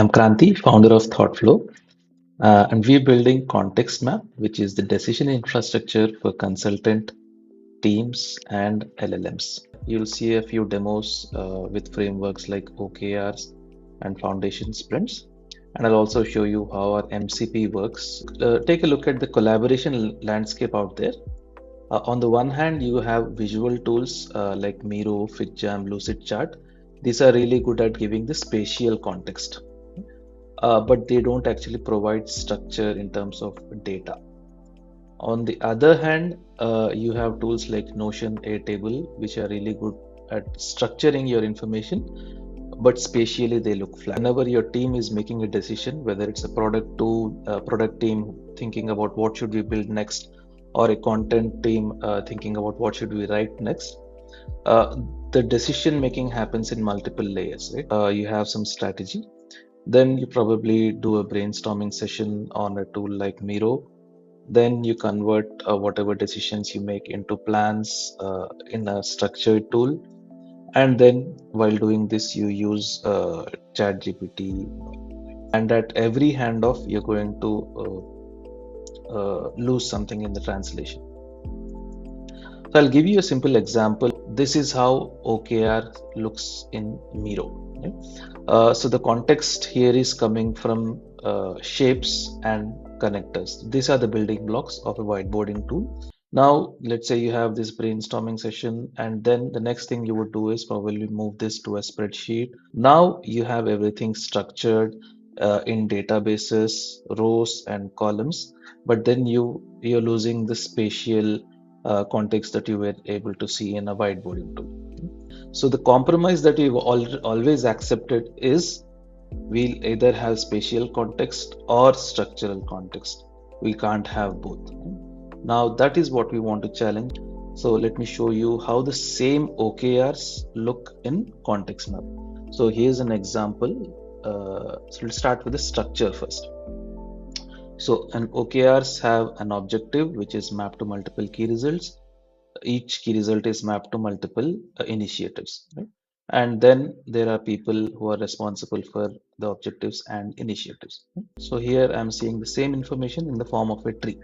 I'm Kranti, founder of Thoughtflow, and we're building ContextMap, which is the decision infrastructure for consultant teams and LLMs. You'll see a few demos with frameworks like OKRs and Foundation Sprints. And I'll also show you how our MCP works. Take a look at the collaboration landscape out there. On the one hand, you have visual tools like Miro, FitJam, Lucidchart. These are really good at giving the spatial context, but they don't actually provide structure in terms of data. On the other hand, you have tools like Notion, Airtable, which are really good at structuring your information, but spatially they look flat. Whenever your team is making a decision, whether it's a product team thinking about what should we build next, or a content team thinking about what should we write next, the decision making happens in multiple layers, right? You have some strategy, then you probably do a brainstorming session on a tool like Miro. Then you convert whatever decisions you make into plans in a structured tool. And then while doing this, you use ChatGPT. And at every handoff, you're going to lose something in the translation. So I'll give you a simple example. This is how OKR looks in Miro. Okay? So the context here is coming from shapes and connectors. These are the building blocks of a whiteboarding tool. Now, let's say you have this brainstorming session, and then the next thing you would do is probably move this to a spreadsheet. Now you have everything structured in databases, rows and columns, but then you're losing the spatial context that you were able to see in a whiteboarding tool. So the compromise that we've always accepted is we'll either have spatial context or structural context. We can't have both. Now that is what we want to challenge. So let me show you how the same OKRs look in ContextMap. So here's an example. So we'll start with the structure first. So an OKRs have an objective which is mapped to multiple key results. Each key result is mapped to multiple initiatives, right? And then there are people who are responsible for the objectives and initiatives. So here I'm seeing the same information in the form of a tree.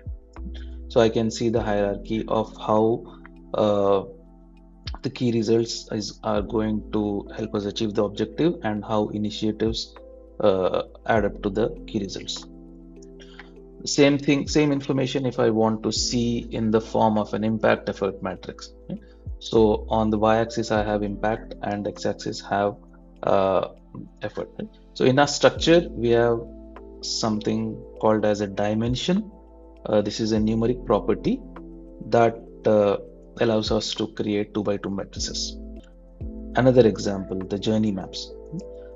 So I can see the hierarchy of how the key results are going to help us achieve the objective and how initiatives add up to the key results. Same thing, same information if I want to see in the form of an impact effort matrix. Okay? So on the y-axis I have impact and x-axis have effort. Right? So in our structure we have something called as a dimension. This is a numeric property that allows us to create 2x2 matrices. Another example, the journey maps.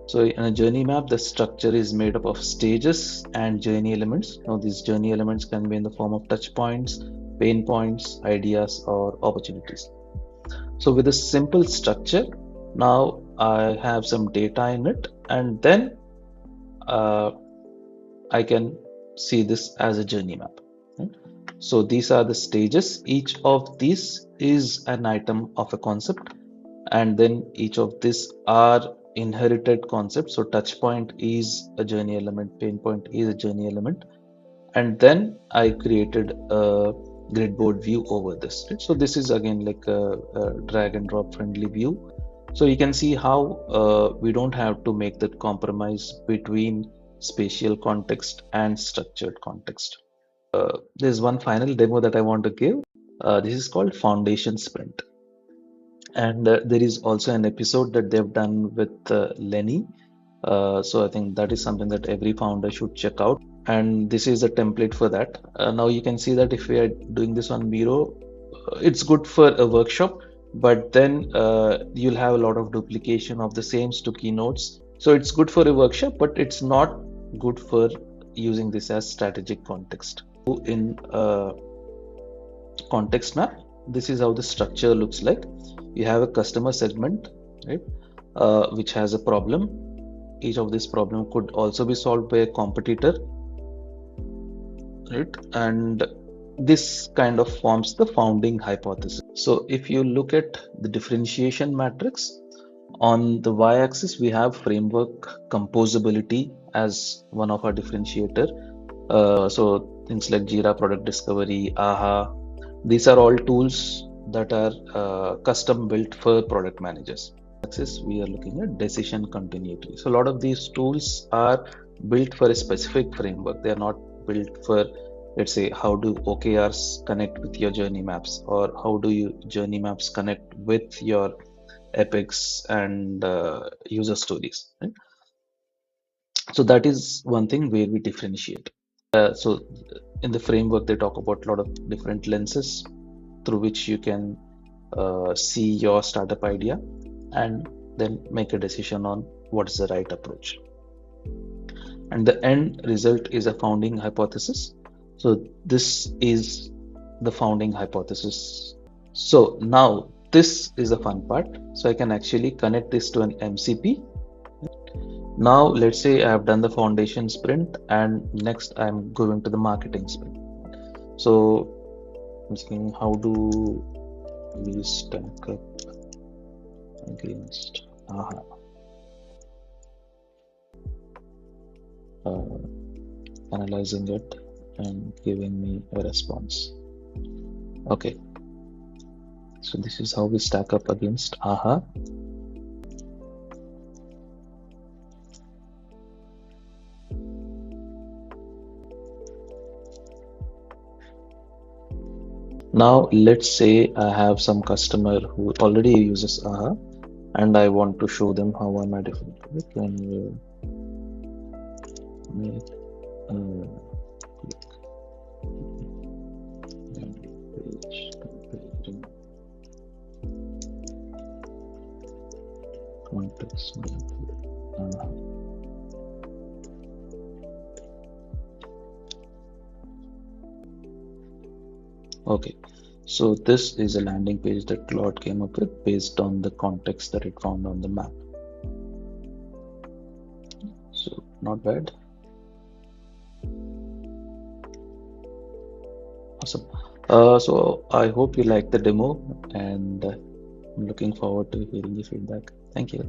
So in a journey map, the structure is made up of stages and journey elements. Now these journey elements can be in the form of touch points, pain points, ideas, or opportunities. So with a simple structure, now I have some data in it, and then I can see this as a journey map. So these are the stages. Each of these is an item of a concept, and then each of these are inherited concepts. So touch point is a journey element, pain point is a journey element, and then I created a gridboard view over this. Right? So this is again like a drag and drop friendly view. So you can see how we don't have to make that compromise between spatial context and structured context. There's one final demo that I want to give. This is called Foundation Sprint. And there is also an episode that they've done with Lenny. So I think that is something that every founder should check out. And this is a template for that. Now you can see that if we are doing this on Miro, it's good for a workshop, but then you'll have a lot of duplication of the same to keynotes. So it's good for a workshop, but it's not good for using this as strategic context. In ContextMap, this is how the structure looks like. You have a customer segment, right, which has a problem. Each of this problem could also be solved by a competitor, right? And this kind of forms the founding hypothesis. So if you look at the differentiation matrix, on the y-axis we have framework composability as one of our differentiator. So things like Jira Product Discovery, AHA, these are all tools that are custom built for product managers. Axis, we are looking at decision continuity. So a lot of these tools are built for a specific framework. They are not built for, let's say, how do OKRs connect with your journey maps, or how do you journey maps connect with your epics and user stories, right? So that is one thing where we differentiate. So in the framework, they talk about a lot of different lenses through which you can see your startup idea and then make a decision on what is the right approach. And the end result is a founding hypothesis. So this is the founding hypothesis. So now this is the fun part. So I can actually connect this to an MCP. Now let's say I have done the foundation sprint and next I'm going to the marketing sprint. So I'm thinking, how do we stack up against AHA? Analyzing it and giving me a response. Okay, so this is how we stack up against AHA. Now let's say I have some customer who already uses AHA and I want to show them how am I different. Can you make ContextMap. Okay, so this is a landing page that Claude came up with based on the context that it found on the map. So not bad. Awesome. So I hope you liked the demo, and I'm looking forward to hearing your feedback. Thank you.